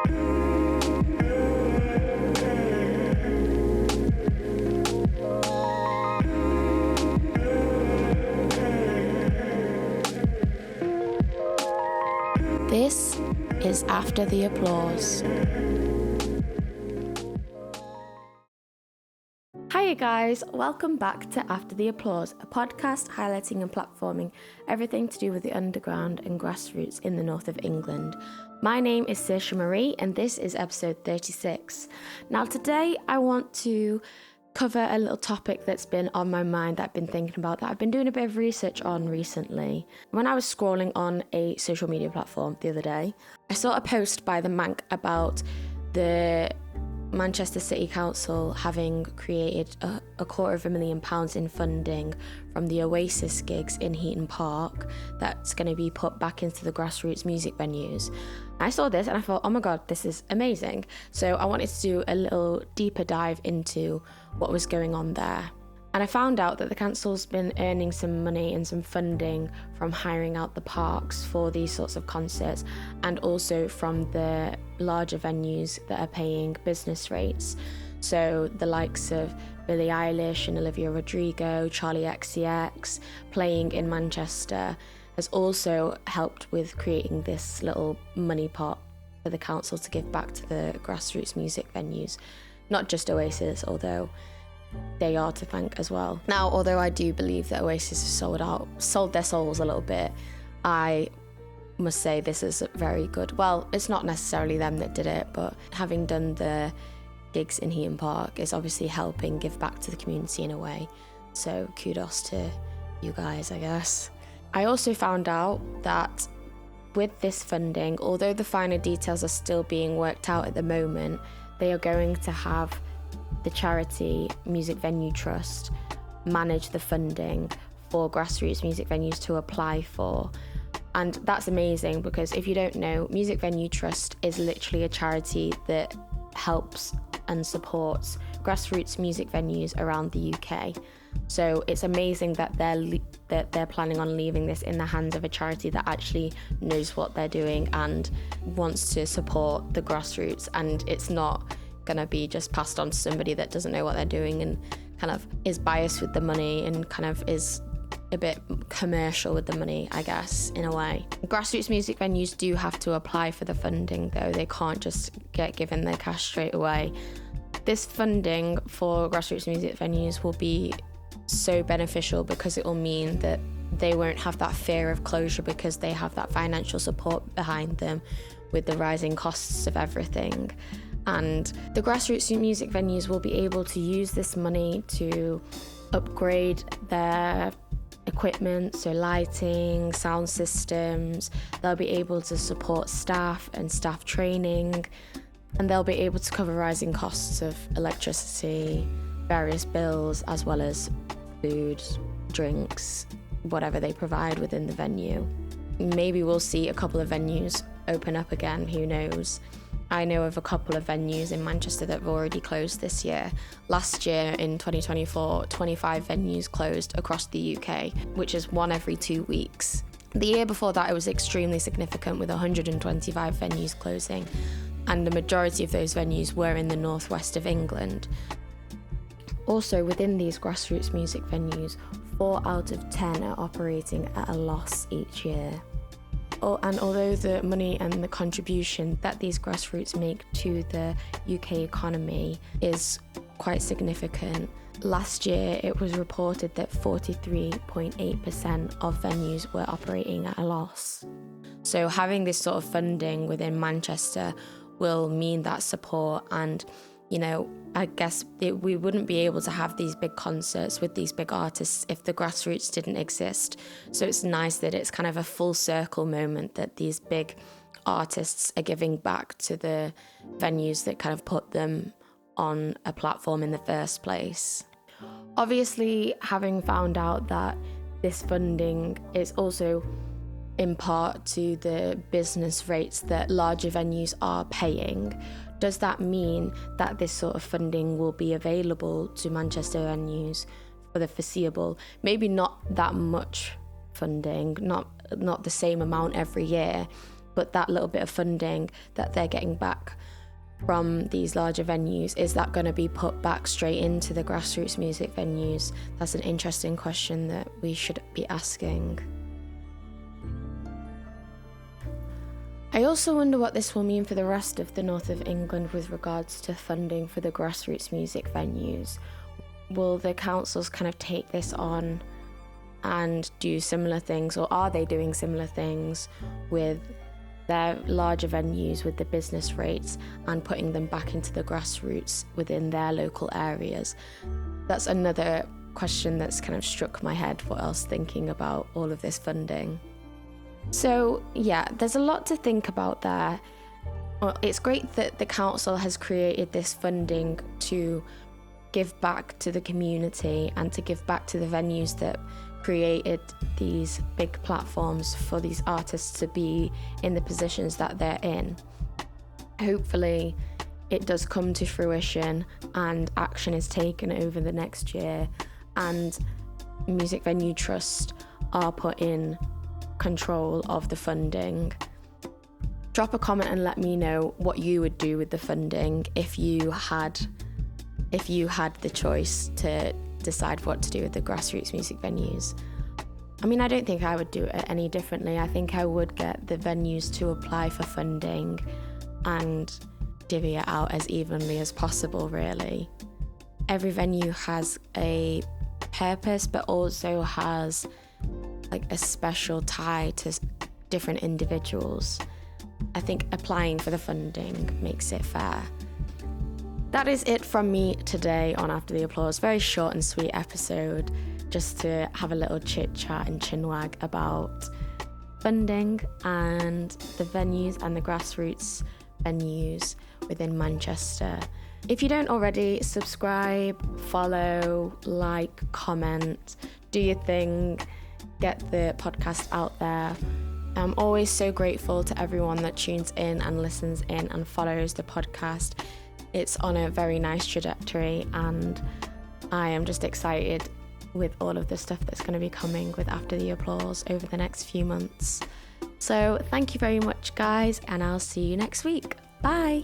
This is After the Applause. Hiya guys, welcome back to After the Applause, a podcast highlighting and platforming everything to do with the underground and grassroots in the north of England. My name is Saoirse Marie and this is episode 36. Now today I want to cover a little topic that's been on my mind that I've been thinking about, that I've been doing a bit of research on recently. When I was scrolling on a social media platform the other day, I saw a post by the Manc about the Manchester City Council having created a £250,000 in funding from the Oasis gigs in Heaton Park that's going to be put back into the grassroots music venues. I saw this and I thought, oh my god, this is amazing. So I wanted to do a little deeper dive into what was going on there. And I found out that the council's been earning some money and some funding from hiring out the parks for these sorts of concerts, and also from the larger venues that are paying business rates. So the likes of Billie Eilish and Olivia Rodrigo, Charlie XCX playing in Manchester has also helped with creating this little money pot for the council to give back to the grassroots music venues. Not just Oasis, although they are to thank as well. Now, although I do believe that Oasis have sold their souls a little bit, I must say this is very good. Well, it's not necessarily them that did it, but having done the gigs in Heaton Park is obviously helping give back to the community in a way. So kudos to you guys, I guess. I also found out that with this funding, although the finer details are still being worked out at the moment, they are going to have the charity Music Venue Trust manage the funding for grassroots music venues to apply for. And that's amazing because if you don't know, Music Venue Trust is literally a charity that helps and supports grassroots music venues around the UK. So it's amazing that they're planning on leaving this in the hands of a charity that actually knows what they're doing and wants to support the grassroots, and it's not going to be just passed on to somebody that doesn't know what they're doing and kind of is biased with the money and kind of is a bit commercial with the money, I guess, in a way. Grassroots music venues do have to apply for the funding though. They can't just get given their cash straight away. This funding for grassroots music venues will be so beneficial because it will mean that they won't have that fear of closure because they have that financial support behind them with the rising costs of everything. And the grassroots music venues will be able to use this money to upgrade their equipment, so lighting, sound systems. They'll be able to support staff and staff training, and they'll be able to cover rising costs of electricity, various bills, as well as food, drinks, whatever they provide within the venue. Maybe we'll see a couple of venues open up again, who knows. I know of a couple of venues in Manchester that have already closed this year. Last year, in 2024, 25 venues closed across the UK, which is one every 2 weeks. The year before that, it was extremely significant with 125 venues closing, and the majority of those venues were in the northwest of England. Also, within these grassroots music venues, 4 out of 10 are operating at a loss each year. And although the money and the contribution that these grassroots make to the UK economy is quite significant, last year it was reported that 43.8% of venues were operating at a loss. So having this sort of funding within Manchester will mean that support, and I guess we wouldn't be able to have these big concerts with these big artists if the grassroots didn't exist. So it's nice that it's kind of a full circle moment that these big artists are giving back to the venues that kind of put them on a platform in the first place. Obviously, having found out that this funding is also in part to the business rates that larger venues are paying, does that mean that this sort of funding will be available to Manchester venues for the foreseeable? Maybe not that much funding, not the same amount every year, But that little bit of funding that they're getting back from these larger venues, is that going to be put back straight into the grassroots music venues? That's an interesting question that we should be asking. I also wonder what this will mean for the rest of the north of England with regards to funding for the grassroots music venues. Will the councils kind of take this on and do similar things, or are they doing similar things with their larger venues with the business rates and putting them back into the grassroots within their local areas? That's another question that's kind of struck my head while I was thinking about all of this funding. So yeah, there's a lot to think about there. Well, it's great that the council has created this funding to give back to the community and to give back to the venues that created these big platforms for these artists to be in the positions that they're in. Hopefully it does come to fruition and action is taken over the next year, and Music Venue Trust are put in control of the funding. Drop a comment and let me know what you would do with the funding if you had the choice to decide what to do with the grassroots music venues. I mean, I don't think I would do it any differently. I think I would get the venues to apply for funding and divvy it out as evenly as possible, really. Every venue has a purpose, but also has like a special tie to different individuals. I think applying for the funding makes it fair. That is it from me today on After the Applause. Very short and sweet episode, just to have a little chit chat and chinwag about funding and the venues and the grassroots venues within Manchester. If you don't already, subscribe, follow, like, comment, do your thing, get the podcast out there. I'm always so grateful to everyone that tunes in and listens in and follows the podcast. It's on a very nice trajectory, and I am just excited with all of the stuff that's going to be coming with After the Applause over the next few months. So thank you very much, guys, and I'll see you next week. Bye!